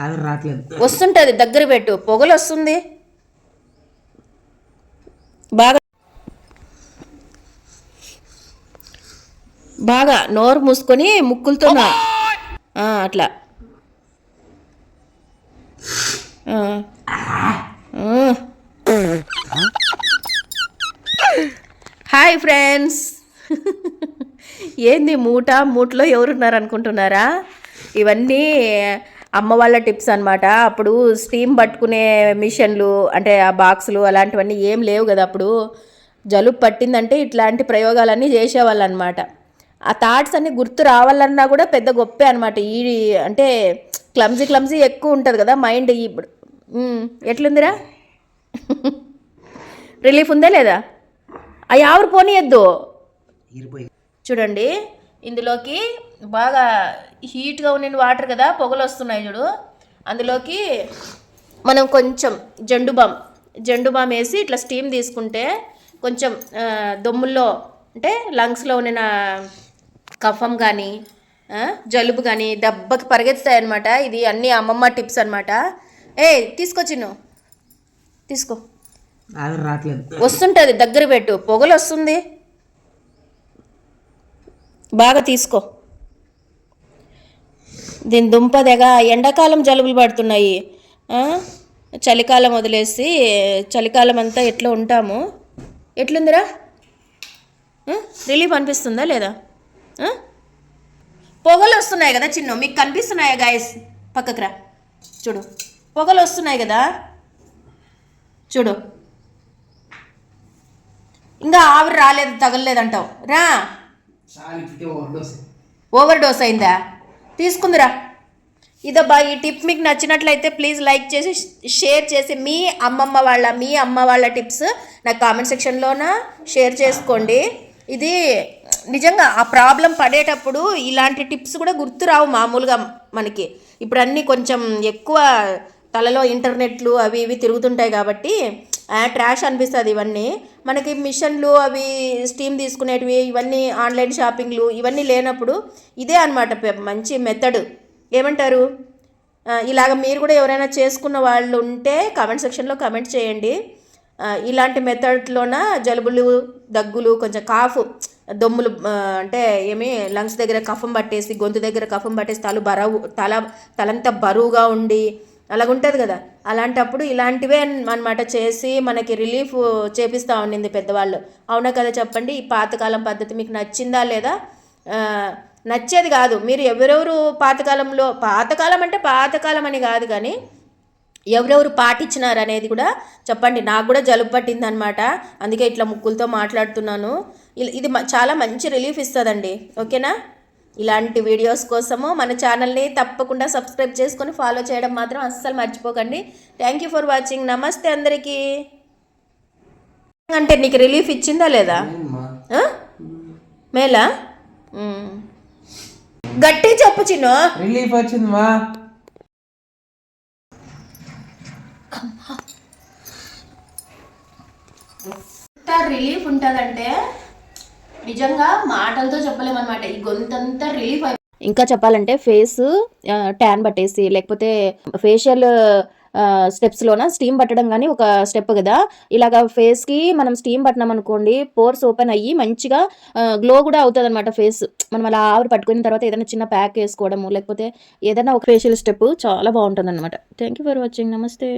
ఆవిరి రావట్లేదు. వస్తుంటుంది, దగ్గర పెట్టు, పొగలు వస్తుంది బాగా. బాగా నోరు మూసుకొని ముక్కులతో అట్లా. Hi friends. ఏంది మూటలో ఎవరున్నారు అనుకుంటున్నారా? ఇవన్నీ అమ్మ వాళ్ళ టిప్స్ అనమాట. అప్పుడు స్టీమ్ పట్టుకునే మిషన్లు అంటే ఆ బాక్సులు అలాంటివన్నీ ఏం లేవు కదా. అప్పుడు జలుబు పట్టిందంటే ఇట్లాంటి ప్రయోగాలన్నీ చేసేవాళ్ళు అనమాట. ఆ థాట్స్ అన్నీ గుర్తు రావాలన్నా కూడా పెద్ద గొప్పే అనమాట. ఈ అంటే క్లమ్జీ ఎక్కువ ఉంటుంది కదా మైండ్. ఇప్పుడు ఎట్లుందిరా? రిలీఫ్ ఉందా లేదా? ఆ ఆవిరి పోనీయద్దు. చూడండి, ఇందులోకి బాగా హీట్గా ఉన్న వాటర్ కదా, పొగలు వస్తున్నాయి చూడు. అందులోకి మనం కొంచెం జండు బామ్ వేసి ఇట్లా స్టీమ్ తీసుకుంటే కొంచెం దొమ్ముల్లో అంటే లంగ్స్లో ఉన్న కఫం కానీ జలుబు కానీ దెబ్బకి పరిగెత్తుతాయి అనమాట. ఇది అన్నీ అమ్మమ్మ టిప్స్ అనమాట. తీసుకొచ్చి తీసుకో. వస్తుంటుంది, దగ్గర పెట్టు, పొగలు వస్తుంది బాగా. తీసుకో. దీని దుంపదెగ. ఎండాకాలం జలుబులు పడుతున్నాయి, చలికాలం వదిలేసి చలికాలం అంతా ఎట్లా ఉంటాము. ఎట్లుందిరా? రిలీఫ్ అనిపిస్తుందా లేదా? పొగలు వస్తున్నాయి కదా చిన్న, మీకు కనిపిస్తున్నాయా గాయస్? పక్కకు రా, చూడు, పొగలు వస్తున్నాయి కదా చూడు. ఇంకా ఆవిరి రాలేదు, తగలలేదంటావు రా. ఓవర్ డోస్ అయిందా? తీసుకుందిరా. ఇదబ్బా, ఈ టిప్ మీకు నచ్చినట్లయితే ప్లీజ్ లైక్ చేసి షేర్ చేసి మీ అమ్మ వాళ్ళ టిప్స్ నాకు కామెంట్ సెక్షన్లోన షేర్ చేసుకోండి. ఇది నిజంగా ఆ ప్రాబ్లం పడేటప్పుడు ఇలాంటి టిప్స్ కూడా గుర్తురావు మామూలుగా మనకి. ఇప్పుడు అన్నీ కొంచెం ఎక్కువ తలలో ఇంటర్నెట్లు అవి ఇవి తిరుగుతుంటాయి కాబట్టి ట్రాష్ అనిపిస్తుంది. ఇవన్నీ మనకి మిషన్లు అవి స్టీమ్ తీసుకునేటివి ఇవన్నీ ఆన్లైన్ షాపింగ్లు ఇవన్నీ లేనప్పుడు ఇదే అనమాట మంచి మెథడ్. ఏమంటారు? ఇలాగ మీరు కూడా ఎవరైనా చేసుకున్న వాళ్ళు ఉంటే కామెంట్ సెక్షన్లో కామెంట్ చేయండి. ఇలాంటి మెథడ్లోన జలుబులు దగ్గులు కొంచెం కాఫ్ దొమ్ములు అంటే ఏమి లంగ్స్ దగ్గర కఫం పట్టేసి గొంతు దగ్గర కఫం పట్టేసి తలంతా బరువుగా ఉండి అలాగుంటుంది కదా. అలాంటప్పుడు ఇలాంటివే అనమాట చేసి మనకి రిలీఫ్ చేపిస్తూ ఉండింది పెద్దవాళ్ళు. అవునా కదా చెప్పండి? ఈ పాతకాలం పద్ధతి మీకు నచ్చిందా లేదా? నచ్చేది కాదు. మీరు ఎవరెవరు పాతకాలం అంటే పాతకాలం అని కాదు కానీ ఎవరెవరు పాటించినారు అనేది కూడా చెప్పండి. నాకు కూడా జలుబు పట్టింది అనమాట, అందుకే ఇట్లా ముక్కులతో మాట్లాడుతున్నాను. ఇది చాలా మంచి రిలీఫ్ ఇస్తుందండి. ఓకేనా? ఇలాంటి వీడియోస్ కోసము మన ఛానల్ని తప్పకుండా సబ్స్క్రైబ్ చేసుకొని ఫాలో చేయడం మాత్రం అస్సలు మర్చిపోకండి. Thank you for watching. నమస్తే అందరికీ. అంటే నీకు రిలీఫ్ ఇచ్చిందా లేదా? మేలా? గట్టి చెప్పు చిన్న. రిలీఫ్ వచ్చింది. ఎంత రిలీఫ్ ఉంటుందంటే నిజంగా మాటలతో చెప్పలేమన్నమాట. ఈ గొంతంతా రిలీఫ్ ఇంకా చెప్పాలంటే ఫేస్ ట్యాన్ పట్టేసి లేకపోతే ఫేషియల్ స్టెప్స్లోన స్టీమ్ పట్టడం కానీ ఒక స్టెప్ కదా. ఇలాగ ఫేస్కి మనం స్టీమ్ పట్టినాం అనుకోండి, పోర్స్ ఓపెన్ అయ్యి మంచిగా గ్లో కూడా అవుతుంది అనమాట ఫేస్. మనం అలా ఆవిరి పట్టుకున్న తర్వాత ఏదైనా చిన్న ప్యాక్ వేసుకోవడము లేకపోతే ఏదైనా ఒక ఫేషియల్ స్టెప్ చాలా బాగుంటుంది అనమాట. Thank you for watching. నమస్తే.